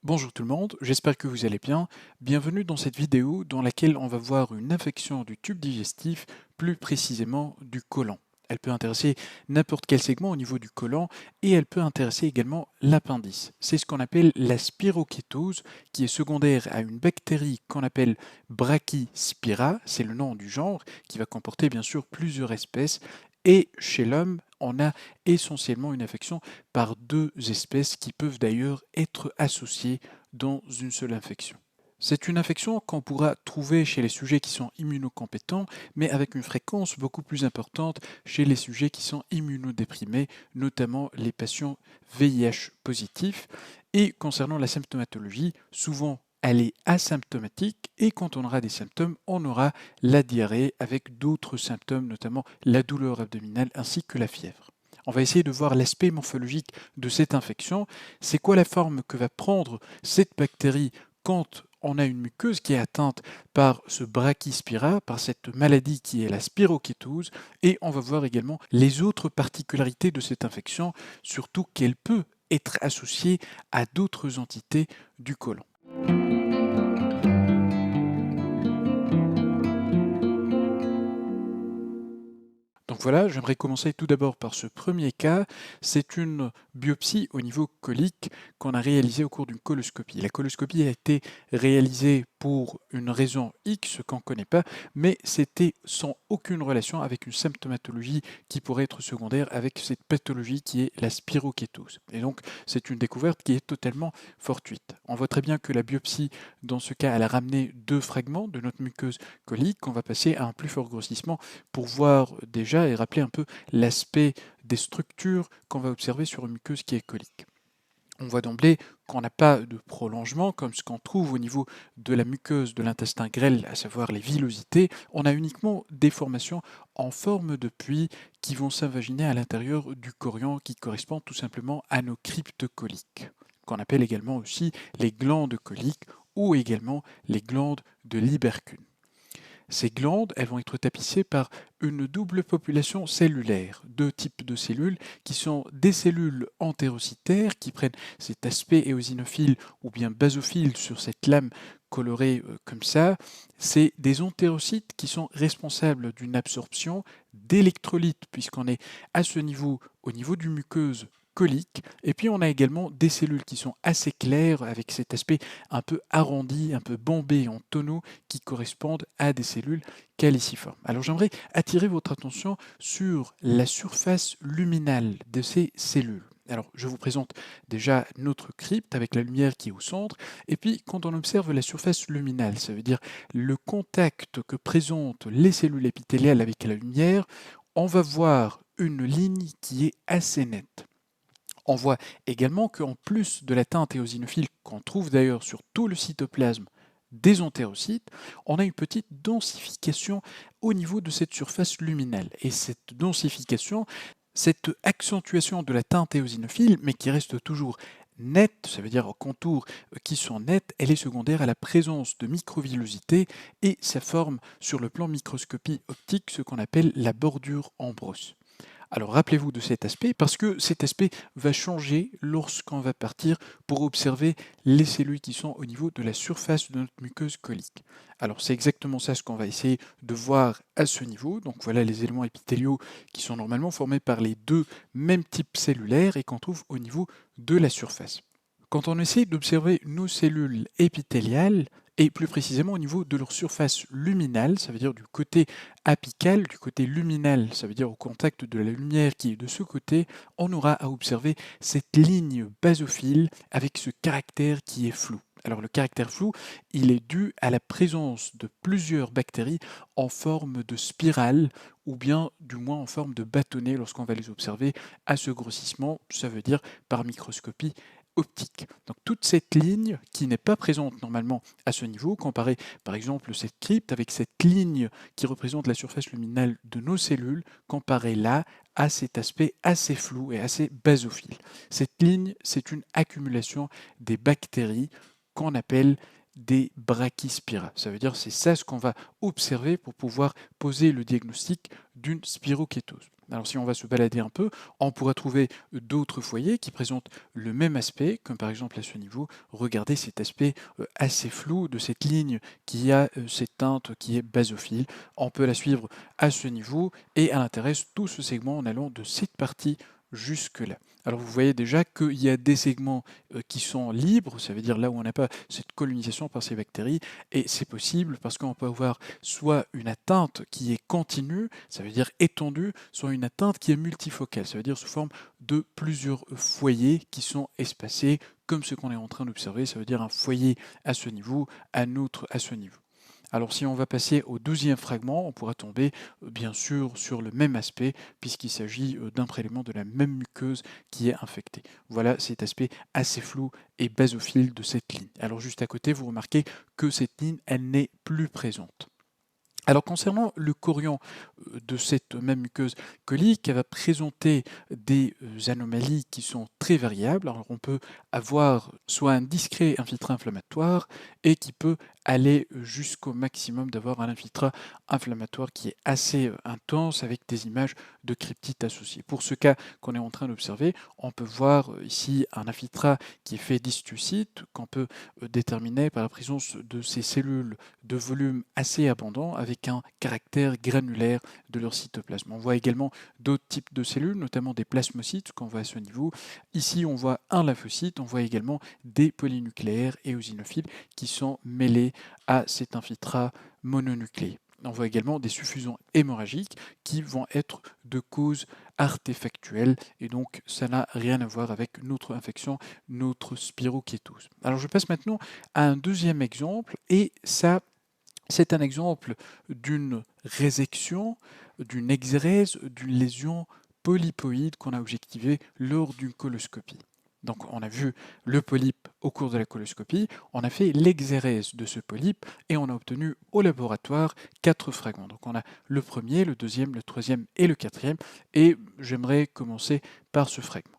Bonjour tout le monde, j'espère que vous allez bien. Bienvenue dans cette vidéo dans laquelle on va voir une infection du tube digestif, plus précisément du côlon. Elle peut intéresser n'importe quel segment au niveau du côlon et elle peut intéresser également l'appendice. C'est ce qu'on appelle la spirokétose qui est secondaire à une bactérie qu'on appelle Brachyspira, c'est le nom du genre, qui va comporter bien sûr plusieurs espèces. Et chez l'homme, on a essentiellement une infection par deux espèces qui peuvent d'ailleurs être associées dans une seule infection. C'est une infection qu'on pourra trouver chez les sujets qui sont immunocompétents, mais avec une fréquence beaucoup plus importante chez les sujets qui sont immunodéprimés, notamment les patients VIH positifs. Et concernant la symptomatologie, souvent elle est asymptomatique et quand on aura des symptômes, on aura la diarrhée avec d'autres symptômes, notamment la douleur abdominale ainsi que la fièvre. On va essayer de voir l'aspect morphologique de cette infection. C'est quoi la forme que va prendre cette bactérie quand on a une muqueuse qui est atteinte par ce brachyspira, par cette maladie qui est la spirokétose, et on va voir également les autres particularités de cette infection, surtout qu'elle peut être associée à d'autres entités du côlon. Donc voilà, j'aimerais commencer tout d'abord par ce premier cas. C'est une biopsie au niveau colique qu'on a réalisée au cours d'une coloscopie. La coloscopie a été réalisée pour une raison X qu'on ne connaît pas, mais c'était sans aucune relation avec une symptomatologie qui pourrait être secondaire avec cette pathologie qui est la spirokétose. Et donc, c'est une découverte qui est totalement fortuite. On voit très bien que la biopsie, dans ce cas, elle a ramené deux fragments de notre muqueuse colique. On va passer à un plus fort grossissement pour voir déjà et rappeler un peu l'aspect des structures qu'on va observer sur une muqueuse qui est colique. On voit d'emblée qu'on n'a pas de prolongement comme ce qu'on trouve au niveau de la muqueuse de l'intestin grêle, à savoir les villosités. On a uniquement des formations en forme de puits qui vont s'invaginer à l'intérieur du chorion qui correspond tout simplement à nos cryptes coliques, qu'on appelle également aussi les glandes coliques ou également les glandes de Libercune. Ces glandes, elles vont être tapissées par une double population cellulaire, deux types de cellules qui sont des cellules entérocytaires qui prennent cet aspect éosinophile ou bien basophile sur cette lame colorée comme ça. C'est des entérocytes qui sont responsables d'une absorption d'électrolytes puisqu'on est à ce niveau, au niveau du muqueuse colique. Et puis on a également des cellules qui sont assez claires avec cet aspect un peu arrondi, un peu bombé en tonneaux qui correspondent à des cellules caliciformes. Alors j'aimerais attirer votre attention sur la surface luminale de ces cellules. Alors, je vous présente déjà notre crypte avec la lumière qui est au centre. Et puis, quand on observe la surface luminale, ça veut dire le contact que présentent les cellules épithéliales avec la lumière, on va voir une ligne qui est assez nette. On voit également qu'en plus de la teinte éosinophile qu'on trouve d'ailleurs sur tout le cytoplasme des entérocytes, on a une petite densification au niveau de cette surface luminale. Et cette densification, cette accentuation de la teinte éosinophile, mais qui reste toujours nette, ça veut dire aux contours qui sont nets, elle est secondaire à la présence de microvillosités et ça forme sur le plan microscopie optique ce qu'on appelle la bordure en brosse. Alors rappelez-vous de cet aspect parce que cet aspect va changer lorsqu'on va partir pour observer les cellules qui sont au niveau de la surface de notre muqueuse colique. Alors c'est exactement ça ce qu'on va essayer de voir à ce niveau. Donc voilà les éléments épithéliaux qui sont normalement formés par les deux mêmes types cellulaires et qu'on trouve au niveau de la surface. Quand on essaie d'observer nos cellules épithéliales, et plus précisément au niveau de leur surface luminale, ça veut dire du côté apical, du côté luminal, ça veut dire au contact de la lumière qui est de ce côté, on aura à observer cette ligne basophile avec ce caractère qui est flou. Alors le caractère flou, il est dû à la présence de plusieurs bactéries en forme de spirale ou bien du moins en forme de bâtonnet lorsqu'on va les observer à ce grossissement, ça veut dire par microscopie optique. Donc toute cette ligne qui n'est pas présente normalement à ce niveau, comparée par exemple cette crypte avec cette ligne qui représente la surface luminale de nos cellules, comparée là à cet aspect assez flou et assez basophile. Cette ligne, c'est une accumulation des bactéries qu'on appelle des brachyspira. Ça veut dire c'est ça ce qu'on va observer pour pouvoir poser le diagnostic d'une spirokétose. Alors si on va se balader un peu, on pourra trouver d'autres foyers qui présentent le même aspect, comme par exemple à ce niveau, regardez cet aspect assez flou de cette ligne qui a cette teinte qui est basophile. On peut la suivre à ce niveau et elle intéresse tout ce segment en allant de cette partie jusque-là. Alors vous voyez déjà qu'il y a des segments qui sont libres, ça veut dire là où on n'a pas cette colonisation par ces bactéries, et c'est possible parce qu'on peut avoir soit une atteinte qui est continue, ça veut dire étendue, soit une atteinte qui est multifocale, ça veut dire sous forme de plusieurs foyers qui sont espacés, comme ce qu'on est en train d'observer, ça veut dire un foyer à ce niveau, un autre à ce niveau. Alors si on va passer au deuxième fragment, on pourra tomber bien sûr sur le même aspect puisqu'il s'agit d'un prélèvement de la même muqueuse qui est infectée. Voilà cet aspect assez flou et basophile de cette ligne. Alors juste à côté, vous remarquez que cette ligne, elle n'est plus présente. Alors concernant le chorion de cette même muqueuse colique, elle va présenter des anomalies qui sont très variables. Alors on peut avoir soit un discret infiltré inflammatoire et qui peut aller jusqu'au maximum d'avoir un infiltrat inflammatoire qui est assez intense avec des images de cryptite associées. Pour ce cas qu'on est en train d'observer, on peut voir ici un infiltrat qui est fait d'histiocytes qu'on peut déterminer par la présence de ces cellules de volume assez abondant avec un caractère granulaire de leur cytoplasme. On voit également d'autres types de cellules, notamment des plasmocytes qu'on voit à ce niveau. Ici, on voit un lymphocyte, on voit également des polynucléaires et eosinophiles qui sont mêlés à cet infiltrat mononucléé. On voit également des suffusions hémorragiques qui vont être de cause artefactuelle et donc ça n'a rien à voir avec notre infection, notre spirokétose. Alors je passe maintenant à un deuxième exemple et ça c'est un exemple d'une résection, d'une exérèse, d'une lésion polypoïde qu'on a objectivée lors d'une coloscopie. Donc on a vu le polype au cours de la coloscopie, on a fait l'exérèse de ce polype et on a obtenu au laboratoire 4 fragments. Donc on a le premier, le deuxième, le troisième et le quatrième et j'aimerais commencer par ce fragment.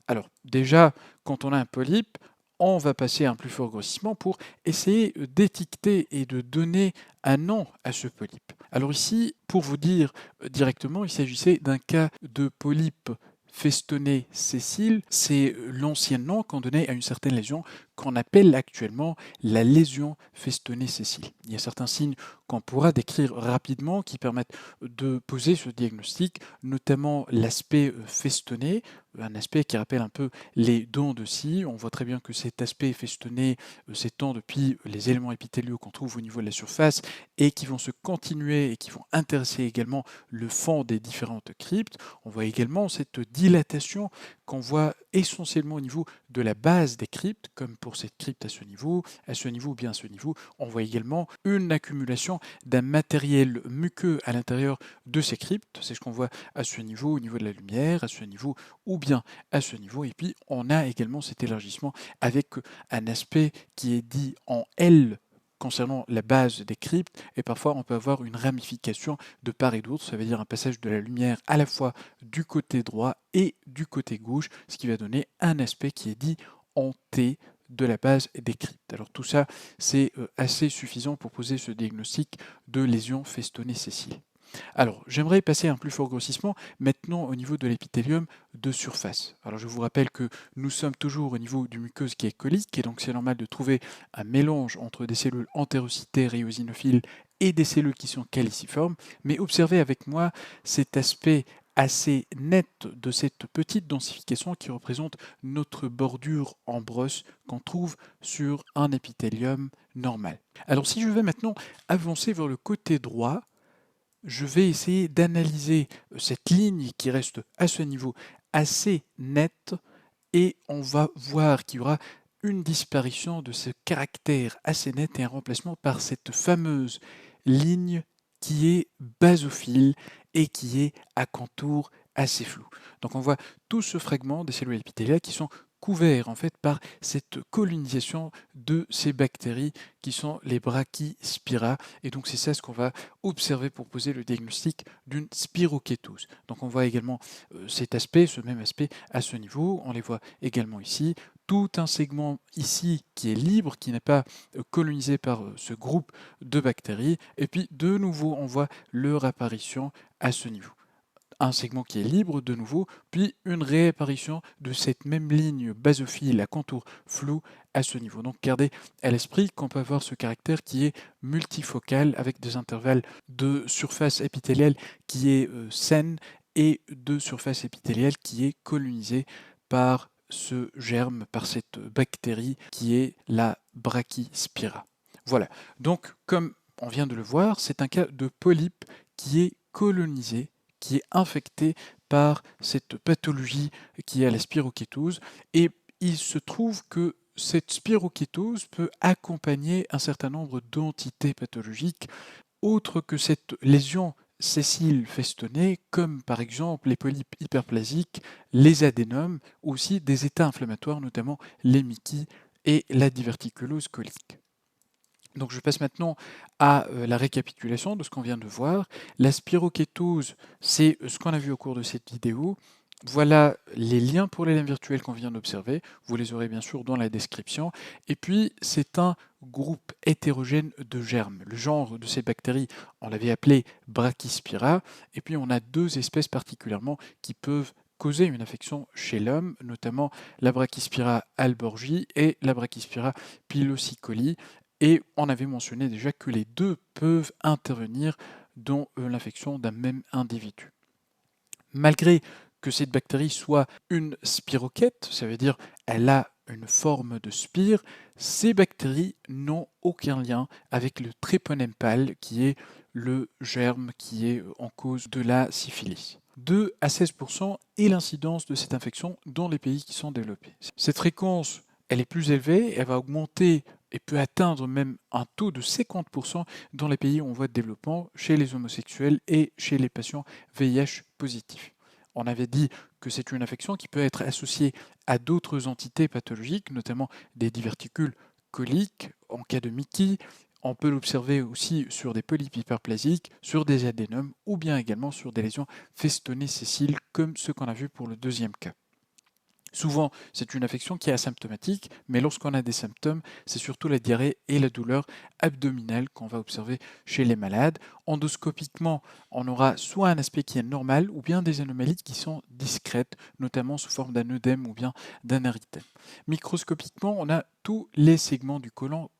Alors déjà, quand on a un polype, on va passer à un plus fort grossissement pour essayer d'étiqueter et de donner un nom à ce polype. Alors ici, pour vous dire directement, il s'agissait d'un cas de polype festonné sessile. C'est l'ancien nom qu'on donnait à une certaine lésion qu'on appelle actuellement la lésion festonnée sessile. Il y a certains signes qu'on pourra décrire rapidement qui permettent de poser ce diagnostic, notamment l'aspect festonné, un aspect qui rappelle un peu les dents de scie. On voit très bien que cet aspect festonné s'étend depuis les éléments épithéliaux qu'on trouve au niveau de la surface et qui vont se continuer et qui vont intéresser également le fond des différentes cryptes. On voit également cette dilatation qu'on voit essentiellement au niveau de la base des cryptes, comme pour cette crypte à ce niveau ou bien à ce niveau. On voit également une accumulation d'un matériel muqueux à l'intérieur de ces cryptes. C'est ce qu'on voit à ce niveau, au niveau de la lumière, à ce niveau ou bien à ce niveau. Et puis on a également cet élargissement avec un aspect qui est dit en L concernant la base des cryptes, et parfois on peut avoir une ramification de part et d'autre, ça veut dire un passage de la lumière à la fois du côté droit et du côté gauche, ce qui va donner un aspect qui est dit en T de la base des cryptes. Alors tout ça, c'est assez suffisant pour poser ce diagnostic de lésion festonnée sessile. Alors, j'aimerais passer à un plus fort grossissement maintenant au niveau de l'épithélium de surface. Alors, je vous rappelle que nous sommes toujours au niveau du muqueuse qui est colique, et donc c'est normal de trouver un mélange entre des cellules entérocytaires et eosinophiles et des cellules qui sont caliciformes. Mais observez avec moi cet aspect assez net de cette petite densification qui représente notre bordure en brosse qu'on trouve sur un épithélium normal. Alors, si je vais maintenant avancer vers le côté droit, je vais essayer d'analyser cette ligne qui reste à ce niveau assez nette et on va voir qu'il y aura une disparition de ce caractère assez net et un remplacement par cette fameuse ligne qui est basophile et qui est à contour assez flou. Donc on voit tout ce fragment des cellules épithéliales qui sont couverts en fait par cette colonisation de ces bactéries qui sont les brachyspira et donc c'est ça ce qu'on va observer pour poser le diagnostic d'une spirokétose. Donc on voit également cet aspect, ce même aspect à ce niveau, on les voit également ici, tout un segment ici qui est libre, qui n'est pas colonisé par ce groupe de bactéries, et puis de nouveau on voit leur apparition à ce niveau. un segment qui est libre de nouveau, puis une réapparition de cette même ligne basophile à contour flou à ce niveau. Donc gardez à l'esprit qu'on peut avoir ce caractère qui est multifocal avec des intervalles de surface épithéliale qui est saine et de surface épithéliale qui est colonisée par ce germe, par cette bactérie qui est la Brachyspira. Voilà, donc comme on vient de le voir, c'est un cas de polype qui est colonisé, qui est infecté par cette pathologie qui est la spirokétose. Et il se trouve que cette spirokétose peut accompagner un certain nombre d'entités pathologiques autres que cette lésion sessile festonnée, comme par exemple les polypes hyperplasiques, les adénomes, ou aussi des états inflammatoires, notamment les myquies et la diverticulose colique. Donc je passe maintenant à la récapitulation de ce qu'on vient de voir. La spirokétose, c'est ce qu'on a vu au cours de cette vidéo. Voilà les liens pour les liens virtuels qu'on vient d'observer. Vous les aurez bien sûr dans la description. Et puis, c'est un groupe hétérogène de germes. Le genre de ces bactéries, on l'avait appelé Brachyspira. Et puis, on a deux espèces particulièrement qui peuvent causer une infection chez l'homme, notamment la Brachyspira alborgi et la Brachyspira pilosicoli. Et on avait mentionné déjà que les deux peuvent intervenir dans l'infection d'un même individu. Malgré que cette bactérie soit une spirochète, ça veut dire elle a une forme de spire, ces bactéries n'ont aucun lien avec le tréponème pâle qui est le germe qui est en cause de la syphilis. 2 à 16% est l'incidence de cette infection dans les pays qui sont développés. Cette fréquence, elle est plus élevée, elle va augmenter et peut atteindre même un taux de 50% dans les pays en voie de développement, chez les homosexuels et chez les patients VIH positifs. On avait dit que c'est une infection qui peut être associée à d'autres entités pathologiques, notamment des diverticules coliques en cas de Mickey. On peut l'observer aussi sur des polypes hyperplasiques, sur des adénomes ou bien également sur des lésions festonnées sessiles comme ce qu'on a vu pour le deuxième cas. Souvent, c'est une affection qui est asymptomatique, mais lorsqu'on a des symptômes, c'est surtout la diarrhée et la douleur abdominale qu'on va observer chez les malades. Endoscopiquement, on aura soit un aspect qui est normal ou bien des anomalies qui sont discrètes, notamment sous forme d'un œdème ou bien d'un érythème. Microscopiquement, on a tous les segments du côlon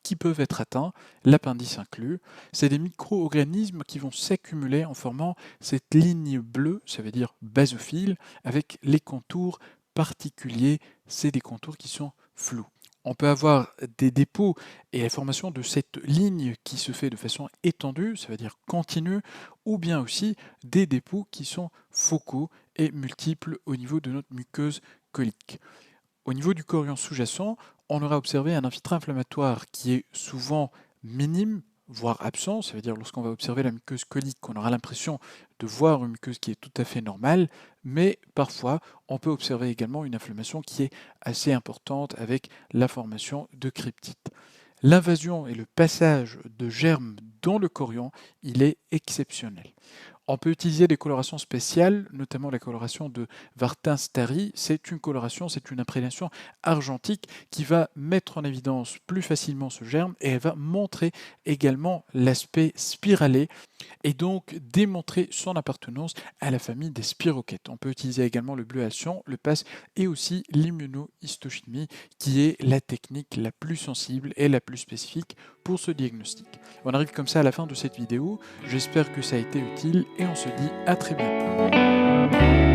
qui peuvent être atteints, l'appendice inclus. C'est des micro-organismes qui vont s'accumuler en formant cette ligne bleue, ça veut dire basophile, avec les contours particuliers, c'est des contours qui sont flous. On peut avoir des dépôts et la formation de cette ligne qui se fait de façon étendue, ça veut dire continue, ou bien aussi des dépôts qui sont focaux et multiples au niveau de notre muqueuse colique. Au niveau du chorion sous-jacent, on aura observé un infiltré inflammatoire qui est souvent minime, voire absent. Ça veut dire lorsqu'on va observer la muqueuse colique, on aura l'impression de voir une muqueuse qui est tout à fait normale, mais parfois on peut observer également une inflammation qui est assez importante avec la formation de cryptites. L'invasion et le passage de germes dans le chorion, il est exceptionnel. On peut utiliser des colorations spéciales, notamment la coloration de Wartin-Starry. C'est une coloration, c'est une imprégnation argentique qui va mettre en évidence plus facilement ce germe et elle va montrer également l'aspect spiralé et donc démontrer son appartenance à la famille des spirochètes. On peut utiliser également le bleuation, le PAS et aussi l'immunohistochimie qui est la technique la plus sensible et la plus spécifique pour ce diagnostic. On arrive comme ça à la fin de cette vidéo. J'espère que ça a été utile et on se dit à très bientôt.